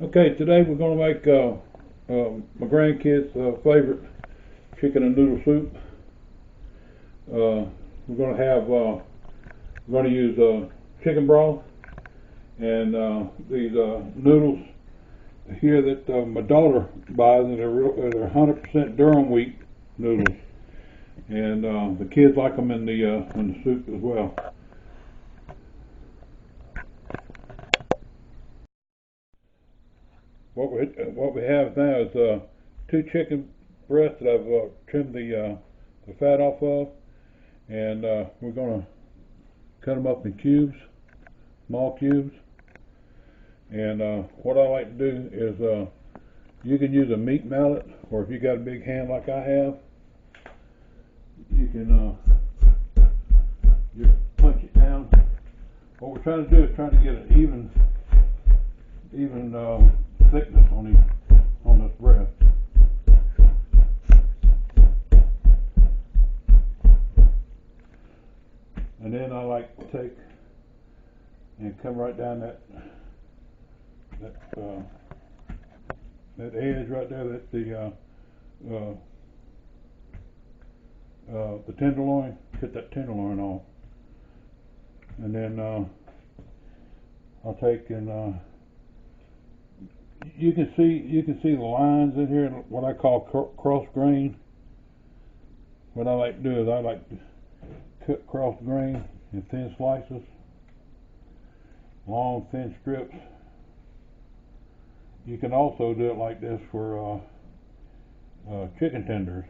Okay, today we're going to make my grandkids' favorite chicken and noodle soup. We're going to have we're going to use chicken broth and these noodles here that my daughter buys, and they're 100% Durham wheat noodles, and the kids like them in the soup as well. What we have now is two chicken breasts that I've trimmed the fat off of, and we're going to cut them up in cubes, small cubes. And what I like to do is you can use a meat mallet, or if you got a big hand like I have, you can just punch it down. What we're trying to do is trying to get an even thickness on this breast. And then I like to take and come right down that edge right there, that the tenderloin, cut that tenderloin off. And then I'll take and you can see the lines in here, what I call cross grain. What I like to do is I like to cut cross grain in thin slices, long thin strips. You can also do it like this for chicken tenders,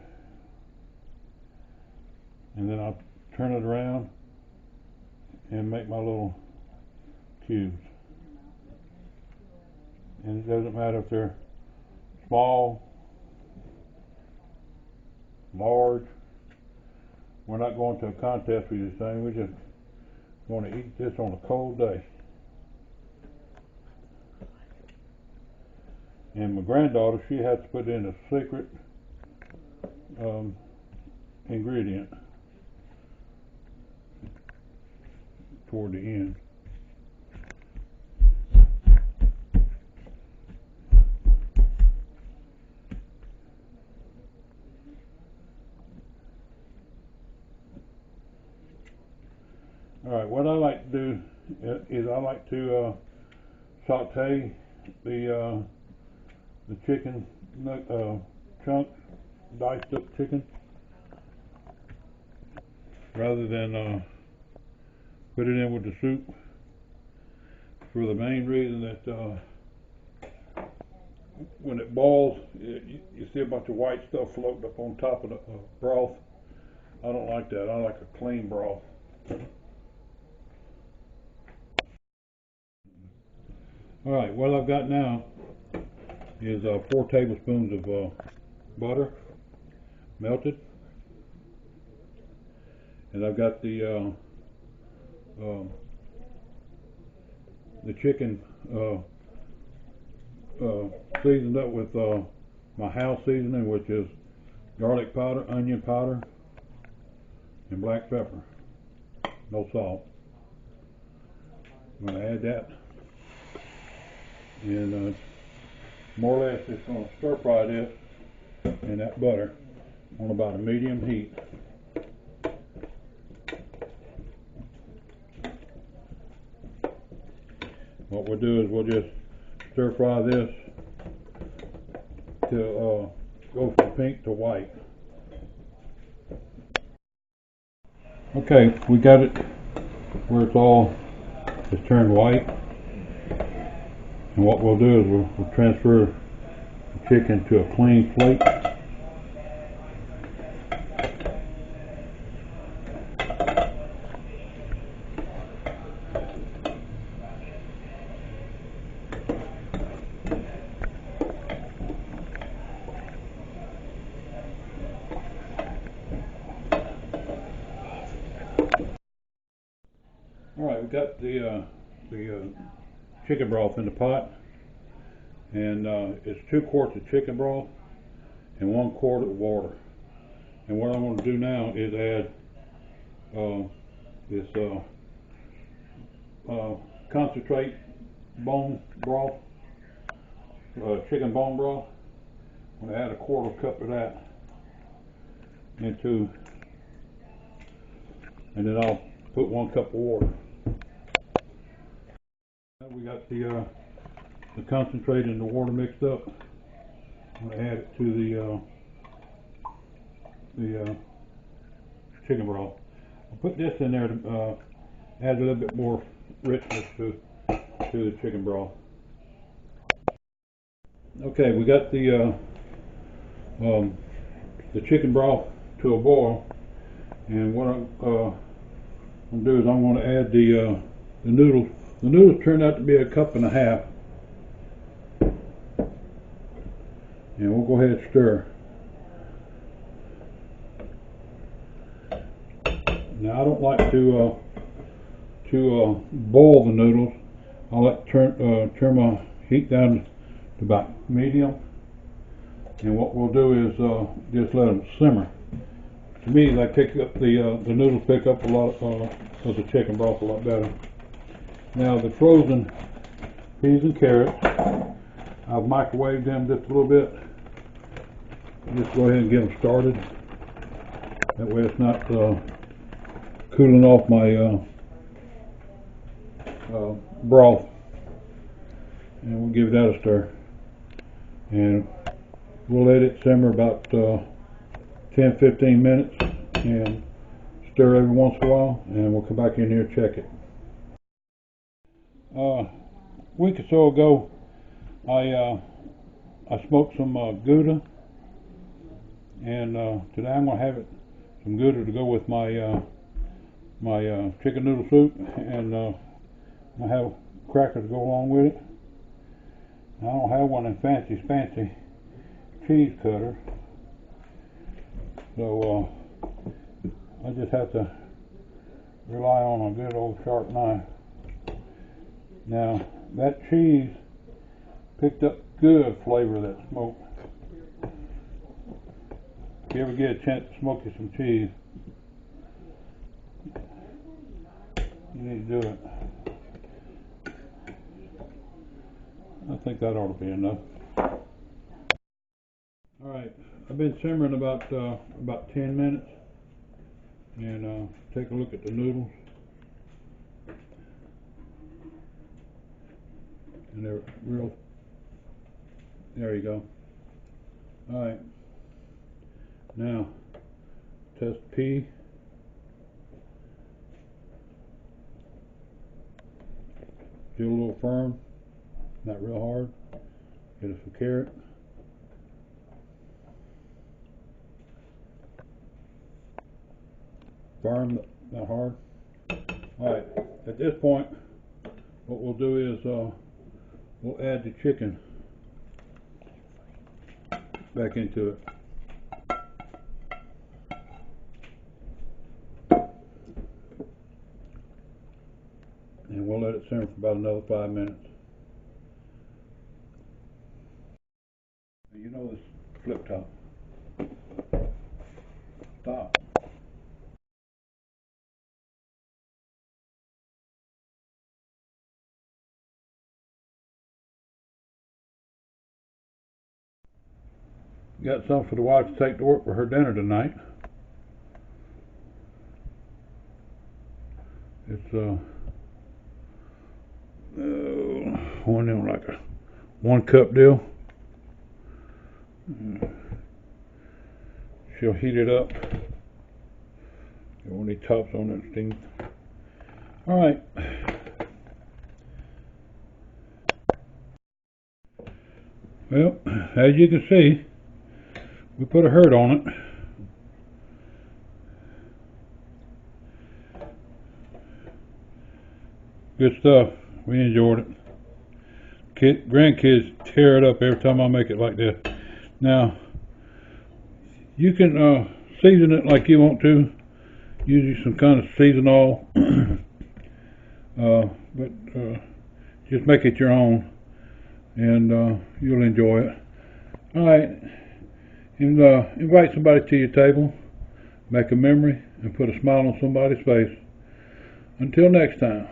and then I'll turn it around and make my little cubes. And it doesn't matter if they're small, large. We're not going to a contest with this thing. We're just going to eat this on a cold day. And my granddaughter, she has to put in a secret ingredient toward the end. Alright, what I like to do is I like to saute the chicken chunks, diced up chicken, rather than put it in with the soup, for the main reason that when it boils, you see a bunch of white stuff floating up on top of the broth. I don't like that. I like a clean broth. Alright, what I've got now is 4 tablespoons of butter, melted, and I've got the chicken seasoned up with my house seasoning, which is garlic powder, onion powder, and black pepper. No salt. I'm going to add that, and more or less just going to stir fry this in that butter on about a medium heat. What we'll do is we'll just stir fry this to go from pink to white. Okay, we got it where it's all just turned white, and what we'll do is we'll transfer the chicken to a clean plate. Alright, we've got the chicken broth in the pot, and it's 2 quarts of chicken broth and 1 quart of water. And what I'm going to do now is add this concentrate bone broth, chicken bone broth. I'm going to add a quarter cup of that into, and then I'll put 1 cup of water. We got the concentrate and the water mixed up. I'm going to add it to the chicken broth. I'll put this in there to add a little bit more richness to the chicken broth. Okay, we got the chicken broth to a boil, and what I'm going to do is I'm going to add the noodles. The noodles turned out to be 1.5 cups, and we'll go ahead and stir. Now I don't like to boil the noodles. I like to turn my heat down to about medium, and what we'll do is just let them simmer. To me, they pick up the noodles pick up a lot of the chicken broth a lot better. Now the frozen peas and carrots, I've microwaved them just a little bit. Just go ahead and get them started. That way it's not cooling off my broth. And we'll give that a stir. And we'll let it simmer about 10-15 minutes and stir every once in a while, and we'll come back in here and check it. A week or so ago, I smoked some Gouda, and today I'm going to have some Gouda to go with my my chicken noodle soup, and I have crackers to go along with it. I don't have one of them fancy cheese cutters, so I just have to rely on a good old sharp knife. Now that cheese picked up good flavor of that smoke. If you ever get a chance to smoke you some cheese, you need to do it. I think that ought to be enough. Alright, I've been simmering about 10 minutes, and take a look at the noodles. And they're real, there you go. Alright, now test pea. Feel a little firm, not real hard. Get us some carrot. Firm, not hard. Alright, at this point, what we'll do is we'll add the chicken back into it. And we'll let it simmer for about another 5 minutes. You know this flip top. Stop. Got some for the wife to take to work for her dinner tonight. It's one of them, like a 1 cup deal. She'll heat it up. Get one of these tops on that steam. Alright. Well, as you can see, we put a hurt on it. Good stuff. We enjoyed it. Grandkids tear it up every time I make it like this. Now, you can season it like you want to. Use some kind of seasonal, but just make it your own, and you'll enjoy it. All right, and invite somebody to your table, make a memory, and put a smile on somebody's face. Until next time.